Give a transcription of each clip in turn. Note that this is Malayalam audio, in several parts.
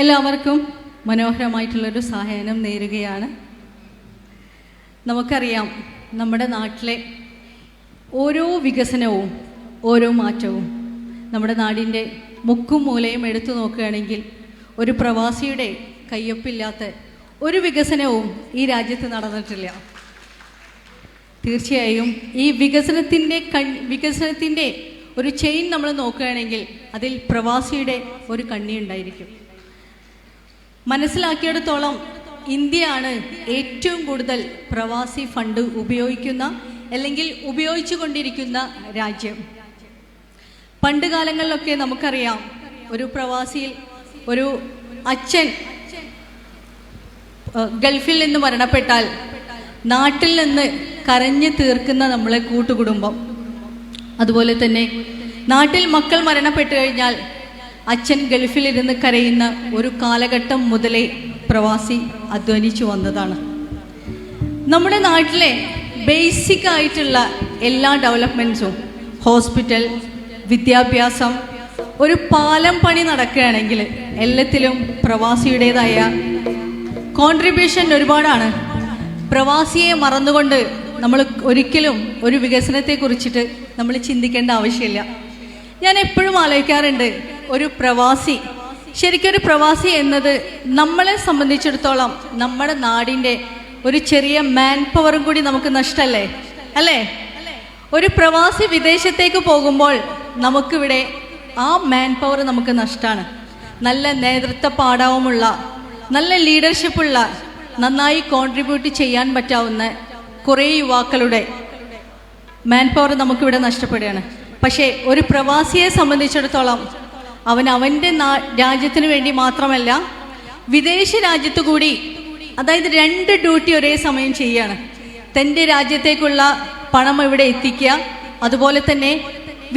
എല്ലാവർക്കും മനോഹരമായിട്ടുള്ളൊരു സായാഹ്നം നേരുകയാണ്. നമുക്കറിയാം, നമ്മുടെ നാട്ടിലെ ഓരോ വികസനവും ഓരോ മാറ്റവും നമ്മുടെ നാടിൻ്റെ മുക്കും മൂലയും എടുത്തു നോക്കുകയാണെങ്കിൽ ഒരു പ്രവാസിയുടെ കയ്യൊപ്പില്ലാത്ത ഒരു വികസനവും ഈ രാജ്യത്ത് നടന്നിട്ടില്ല. തീർച്ചയായും ഈ വികസനത്തിൻ്റെ ഒരു ചെയിൻ നമ്മൾ നോക്കുകയാണെങ്കിൽ അതിൽ പ്രവാസിയുടെ ഒരു കണ്ണി ഉണ്ടായിരിക്കും. മനസ്സിലാക്കിയിടത്തോളം ഇന്ത്യയാണ് ഏറ്റവും കൂടുതൽ പ്രവാസി ഫണ്ട് ഉപയോഗിക്കുന്ന അല്ലെങ്കിൽ ഉപയോഗിച്ചു കൊണ്ടിരിക്കുന്ന രാജ്യം. പണ്ട് കാലങ്ങളിലൊക്കെ നമുക്കറിയാം, ഒരു പ്രവാസിയിൽ ഒരു അച്ഛൻ ഗൾഫിൽ നിന്ന് മരണപ്പെട്ടാൽ നാട്ടിൽ നിന്ന് കരഞ്ഞു തീർക്കുന്ന നമ്മളെ കൂട്ടുകുടുംബം, അതുപോലെ തന്നെ നാട്ടിൽ മക്കൾ മരണപ്പെട്ടു കഴിഞ്ഞാൽ അച്ഛൻ ഗൾഫിലിരുന്ന് കരയുന്ന ഒരു കാലഘട്ടം മുതലേ പ്രവാസി അധ്വാനിച്ചു വന്നതാണ്. നമ്മുടെ നാട്ടിലെ ബേസിക് ആയിട്ടുള്ള എല്ലാ ഡെവലപ്മെൻറ്റ്സും, ഹോസ്പിറ്റൽ, വിദ്യാഭ്യാസം, ഒരു പാലം പണി നടക്കുകയാണെങ്കിൽ എല്ലാത്തിലും പ്രവാസിയുടേതായ കോൺട്രിബ്യൂഷൻ ഒരുപാടാണ്. പ്രവാസിയെ മറന്നുകൊണ്ട് നമ്മൾ ഒരിക്കലും ഒരു വികസനത്തെക്കുറിച്ചിട്ട് നമ്മൾ ചിന്തിക്കേണ്ട ആവശ്യമില്ല. ഞാൻ എപ്പോഴും ആലോചിക്കാറുണ്ട്, ഒരു പ്രവാസി, ശരിക്കൊരു പ്രവാസി എന്നത് നമ്മളെ സംബന്ധിച്ചിടത്തോളം നമ്മുടെ നാടിൻ്റെ ഒരു ചെറിയ മാൻ പവറും കൂടി നമുക്ക് നഷ്ടമല്ലേ, അല്ലേ? ഒരു പ്രവാസി വിദേശത്തേക്ക് പോകുമ്പോൾ നമുക്കിവിടെ ആ മാൻ പവർ നമുക്ക് നഷ്ടമാണ്. നല്ല നേതൃത്വ പാഠവുമുള്ള, നല്ല ലീഡർഷിപ്പുള്ള, നന്നായി കോൺട്രിബ്യൂട്ട് ചെയ്യാൻ പറ്റാവുന്ന കുറേ യുവാക്കളുടെ മാൻ പവർ നമുക്കിവിടെ നഷ്ടപ്പെടുകയാണ്. പക്ഷേ ഒരു പ്രവാസിയെ സംബന്ധിച്ചിടത്തോളം അവൻ്റെ രാജ്യത്തിന് വേണ്ടി മാത്രമല്ല, വിദേശ രാജ്യത്തു കൂടി, അതായത് 2 ഡ്യൂട്ടി ഒരേ സമയം ചെയ്യുകയാണ്. തൻ്റെ രാജ്യത്തേക്കുള്ള പണം ഇവിടെ എത്തിക്കുക, അതുപോലെ തന്നെ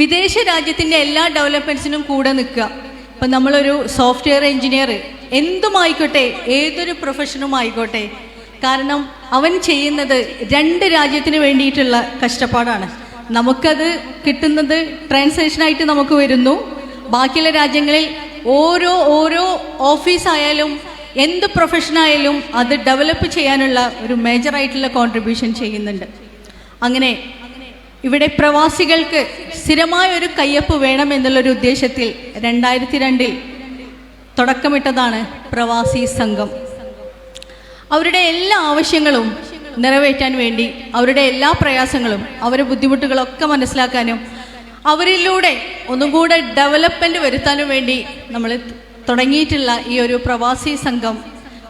വിദേശ രാജ്യത്തിൻ്റെ എല്ലാ ഡെവലപ്മെൻറ്റ്സിനും കൂടെ നിൽക്കുക. ഇപ്പം നമ്മളൊരു സോഫ്റ്റ്വെയർ എഞ്ചിനീയർ എന്തുമായിക്കോട്ടെ, ഏതൊരു പ്രൊഫഷനും ആയിക്കോട്ടെ, കാരണം അവൻ ചെയ്യുന്നത് 2 രാജ്യത്തിന് വേണ്ടിയിട്ടുള്ള കഷ്ടപ്പാടാണ്. നമുക്കത് കിട്ടുന്നത് ട്രാൻസാക്ഷനായിട്ട് നമുക്ക് വരുന്നു. ബാക്കിയുള്ള രാജ്യങ്ങളിൽ ഓരോ ഓഫീസായാലും എന്ത് പ്രൊഫഷനായാലും അത് ഡെവലപ്പ് ചെയ്യാനുള്ള ഒരു മേജറായിട്ടുള്ള കോൺട്രിബ്യൂഷൻ ചെയ്യുന്നുണ്ട്. അങ്ങനെ ഇവിടെ പ്രവാസികൾക്ക് സ്ഥിരമായ ഒരു കയ്യൊപ്പ് വേണമെന്നുള്ളൊരു ഉദ്ദേശത്തിൽ 2002 തുടക്കമിട്ടതാണ് പ്രവാസി സംഘം. അവരുടെ എല്ലാ ആവശ്യങ്ങളും നിറവേറ്റാൻ വേണ്ടി, അവരുടെ എല്ലാ പ്രയാസങ്ങളും, അവരുടെ ബുദ്ധിമുട്ടുകളൊക്കെ മനസ്സിലാക്കാനും അവരിലൂടെ ഒന്നും കൂടെ ഡെവലപ്മെൻറ്റ് വരുത്താനും വേണ്ടി നമ്മൾ തുടങ്ങിയിട്ടുള്ള ഈ ഒരു പ്രവാസി സംഘം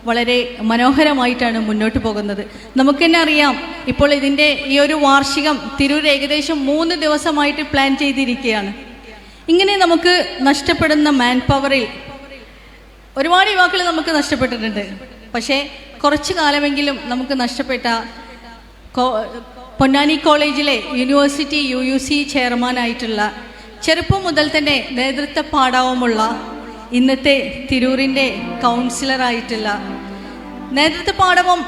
വളരെ മനോഹരമായിട്ടാണ് മുന്നോട്ട് പോകുന്നത്. നമുക്ക് തന്നെ അറിയാം, ഇപ്പോൾ ഇതിൻ്റെ ഈ ഒരു വാർഷികം തിരൂർ ഏകദേശം 3 ദിവസമായിട്ട് പ്ലാൻ ചെയ്തിരിക്കുകയാണ്. ഇങ്ങനെ നമുക്ക് നഷ്ടപ്പെടുന്ന മാൻ പവറിൽ ഒരുപാട് യുവാക്കൾ നമുക്ക് നഷ്ടപ്പെട്ടിട്ടുണ്ട്. പക്ഷേ കുറച്ചു കാലമെങ്കിലും നമുക്ക് നഷ്ടപ്പെട്ട പൊന്നാനി കോളേജിലെ യൂണിവേഴ്സിറ്റി UUC ചെയർമാനായിട്ടുള്ള, ചെറുപ്പം മുതൽ തന്നെ നേതൃത്വ പാഠവുമുള്ള, ഇന്നത്തെ തിരൂരിൻ്റെ കൗൺസിലറായിട്ടുള്ള, നേതൃത്വ പാഠവും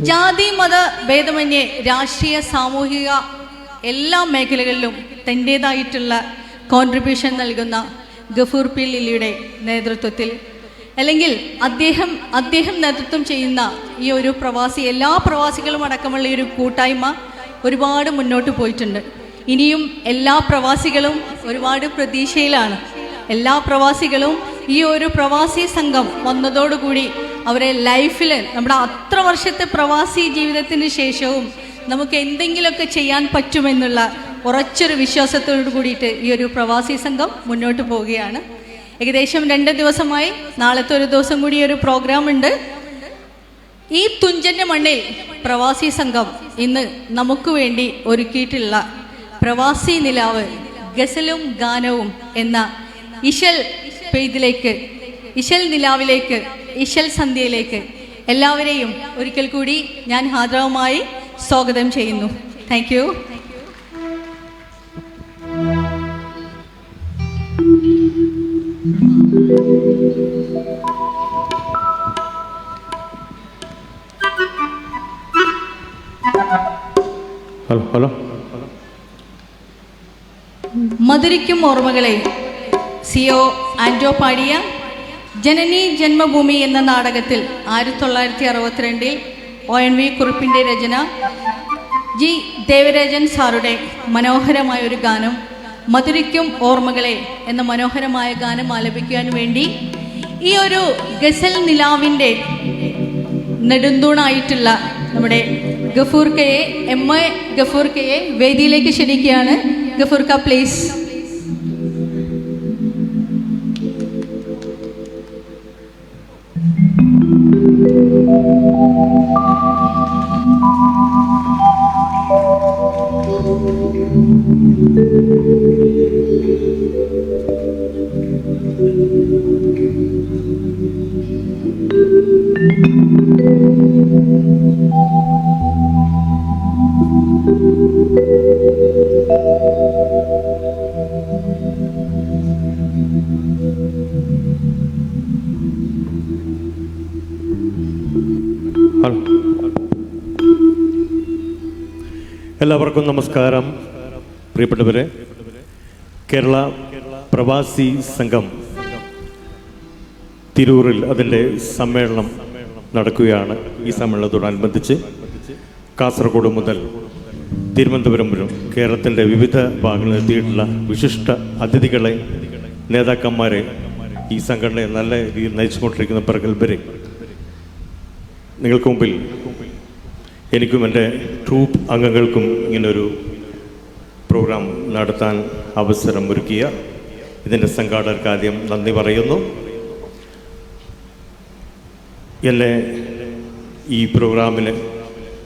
ജാതി മത ഭേദമന്യേ രാഷ്ട്രീയ സാമൂഹിക എല്ലാ മേഖലകളിലും തൻ്റേതായിട്ടുള്ള കോൺട്രിബ്യൂഷൻ നൽകുന്ന ഗഫൂർ പി ലില്ലിയുടെ നേതൃത്വത്തിൽ, അല്ലെങ്കിൽ അദ്ദേഹം നേതൃത്വം ചെയ്യുന്ന ഈ ഒരു എല്ലാ പ്രവാസികളും അടക്കമുള്ള ഈ ഒരു കൂട്ടായ്മ ഒരുപാട് മുന്നോട്ട് പോയിട്ടുണ്ട്. ഇനിയും എല്ലാ പ്രവാസികളും ഒരുപാട് പ്രതീക്ഷയിലാണ്. എല്ലാ പ്രവാസികളും ഈ ഒരു പ്രവാസി സംഘം വന്നതോടുകൂടി അവരെ ലൈഫിൽ, നമ്മുടെ അത്ര വർഷത്തെ പ്രവാസി ജീവിതത്തിന് ശേഷവും നമുക്ക് എന്തെങ്കിലുമൊക്കെ ചെയ്യാൻ പറ്റുമെന്നുള്ള ഉറച്ചൊരു വിശ്വാസത്തോടു കൂടിയിട്ട് ഈ ഒരു പ്രവാസി സംഘം മുന്നോട്ട് പോവുകയാണ്. ഏകദേശം 2 ദിവസമായി, നാളത്തെ ഒരു ദിവസം കൂടി ഒരു പ്രോഗ്രാം ഉണ്ട്. ഈ തുഞ്ചൻ്റെ മണ്ണിൽ പ്രവാസി സംഘം ഇന്ന് നമുക്ക് വേണ്ടി ഒരുക്കിയിട്ടുള്ള പ്രവാസി നിലാവ്, ഗസലും ഗാനവും എന്ന ഇശൽ പെയ്തിലേക്ക്, ഇശൽ നിലാവിലേക്ക്, ഇശൽ സന്ധ്യയിലേക്ക് എല്ലാവരെയും ഒരിക്കൽ കൂടി ഞാൻ ഹാർദവമായി സ്വാഗതം ചെയ്യുന്നു. Thank you. ഹലോ. മധുരിക്കും ഓർമ്മകളെ CO ആൻഡോ പാടിയ ജനനി ജന്മഭൂമി എന്ന നാടകത്തിൽ 1962 ONV കുറുപ്പിൻ്റെ രചന, G ദേവരാജൻ സാറുടെ മനോഹരമായ ഒരു ഗാനം, മധുരിക്കും ഓർമ്മകളെ എന്ന മനോഹരമായ ഗാനം ആലപിക്കാൻ വേണ്ടി ഈ ഒരു ഗസൽ നിലാവിൻ്റെ നെടുന്തൂണായിട്ടുള്ള നമ്മുടെ ഗഫൂർ കയെ, MA ഗഫൂർ കയെ വേദിയിലേക്ക് ക്ഷണിക്കുകയാണ്. ഗഫൂർ ക പ്ലീസ്. എല്ലാവർക്കും നമസ്കാരം. പ്രിയപ്പെട്ടവരെ, കേരള പ്രവാസി സംഘം തിരൂരിൽ അതിൻ്റെ സമ്മേളനം നടക്കുകയാണ്. ഈ സമ്മേളനത്തോടനുബന്ധിച്ച് കാസർഗോഡ് മുതൽ തിരുവനന്തപുരം വരെ കേരളത്തിൻ്റെ വിവിധ ഭാഗങ്ങളിൽ എത്തിയിട്ടുള്ള വിശിഷ്ട അതിഥികളെ, നേതാക്കന്മാരെ, ഈ സംഘടനയെ നല്ല രീതിയിൽ നയിച്ചുകൊണ്ടിരിക്കുന്ന പ്രഗത്ഭരെ നിങ്ങൾക്ക് മുമ്പിൽ എനിക്കും എൻ്റെ ട്രൂപ്പ് അംഗങ്ങൾക്കും ഇങ്ങനൊരു പ്രോഗ്രാം നടത്താൻ അവസരം ഒരുക്കിയ ഇതിൻ്റെ സംഘാടകർക്ക് ആദ്യം നന്ദി പറയുന്നു. എന്നെ ഈ പ്രോഗ്രാമിന്,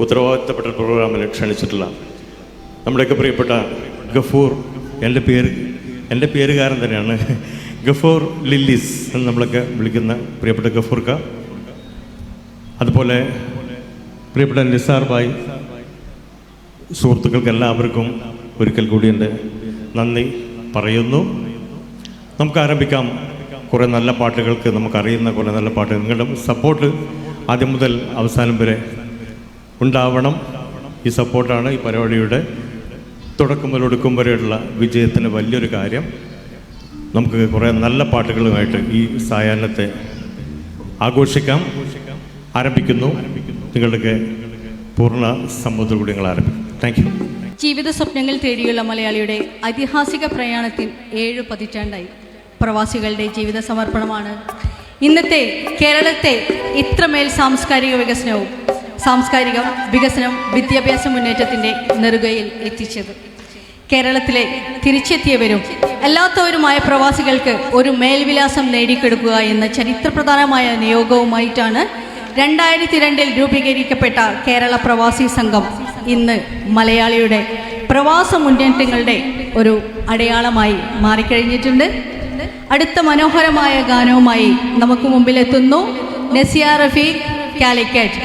ഉത്തരവാദിത്തപ്പെട്ട പ്രോഗ്രാമിന് ക്ഷണിച്ചിട്ടുള്ള നമ്മുടെയൊക്കെ പ്രിയപ്പെട്ട ഗഫൂർ, എൻ്റെ പേരുകാരൻ തന്നെയാണ്, ഗഫൂർ ലില്ലീസ് എന്ന് നമ്മളൊക്കെ വിളിക്കുന്ന പ്രിയപ്പെട്ട ഗഫൂർക്ക, അതുപോലെ പ്രിയപ്പെട്ട നിസാർ ഭായ്, സുഹൃത്തുക്കൾക്ക് എല്ലാവർക്കും ഒരിക്കൽ കൂടി എൻ്റെ നന്ദി പറയുന്നു. നമുക്ക് ആരംഭിക്കാം. കുറേ നല്ല പാട്ടുകൾക്ക്, നമുക്കറിയുന്ന കുറേ നല്ല പാട്ടുകൾ, നിങ്ങളുടെ സപ്പോർട്ട് ആദ്യം മുതൽ അവസാനം വരെ ഉണ്ടാവണം. ഈ സപ്പോർട്ടാണ് ഈ പരിപാടിയുടെ തുടക്കം മുതൽ ഒടുക്കം വരെയുള്ള വിജയത്തിന് വലിയൊരു കാര്യം. നമുക്ക് കുറേ നല്ല പാട്ടുകളുമായിട്ട് ഈ സായാഹ്നത്തെ ആഘോഷിക്കാം. ആരംഭിക്കുന്നു. നിങ്ങളുടെയൊക്കെ പൂർണ്ണ സമ്മതത്തോടുകൂടി ഞങ്ങൾ ആരംഭിക്കും. Thank you. ജീവിത സ്വപ്നങ്ങൾ തേടിയുള്ള മലയാളിയുടെ ഐതിഹാസിക പ്രയാണത്തിൽ 7 പതിറ്റാണ്ടായി. പ്രവാസികളുടെ ജീവിത സമർപ്പണമാണ് ഇന്നത്തെ കേരളത്തെ ഇത്രമേൽ സാംസ്കാരിക വികസനം വിദ്യാഭ്യാസ മുന്നേറ്റത്തിൻ്റെ നെറുകയിൽ എത്തിച്ചത്. കേരളത്തിലെ തിരിച്ചെത്തിയവരും അല്ലാത്തവരുമായ പ്രവാസികൾക്ക് ഒരു മേൽവിലാസം നേടിക്കൊടുക്കുക എന്ന ചരിത്രപ്രധാനമായ നിയോഗവുമായിട്ടാണ് 2002 രൂപീകരിക്കപ്പെട്ട കേരള പ്രവാസി സംഘം ഇന്ന് മലയാളിയുടെ പ്രവാസ മുന്നേറ്റങ്ങളുടെ ഒരു അടയാളമായി മാറിക്കഴിഞ്ഞിട്ടുണ്ട്. അടുത്ത മനോഹരമായ ഗാനവുമായി നമുക്ക് മുമ്പിലെത്തുന്നു നസിയ റഫീഖ്, കാലിക്കറ്റ്.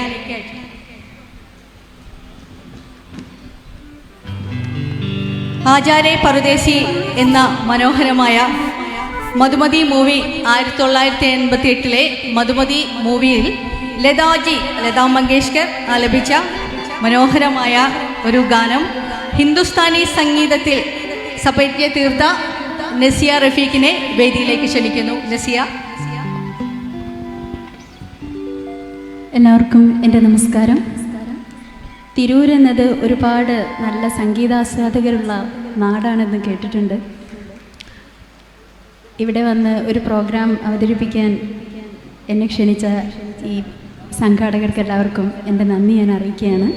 ആചാരെ പറുദേശി എന്ന മനോഹരമായ മധുമതി മൂവി 1988 മധുമതി മൂവിയിൽ ലതാ മങ്കേഷ്കർ ആലപിച്ച മനോഹരമായ ഒരു ഗാനം ഹിന്ദുസ്ഥാനി സംഗീതത്തിൽ സപര്യ തീർത്ത നസിയ റഫീഖിനെ വേദിയിലേക്ക് ക്ഷണിക്കുന്നു. നസിയ. എല്ലാവർക്കും എൻ്റെ നമസ്കാരം. തിരൂർ എന്നത് ഒരുപാട് നല്ല സംഗീതാസ്വാദകരുള്ള നാടാണെന്ന് കേട്ടിട്ടുണ്ട്. ഇവിടെ വന്ന് ഒരു പ്രോഗ്രാം അവതരിപ്പിക്കാൻ എന്നെ ക്ഷണിച്ച ഈ സംഘാടകർക്ക് എല്ലാവർക്കും എൻ്റെ നന്ദി ഞാൻ അറിയിക്കുകയാണ്.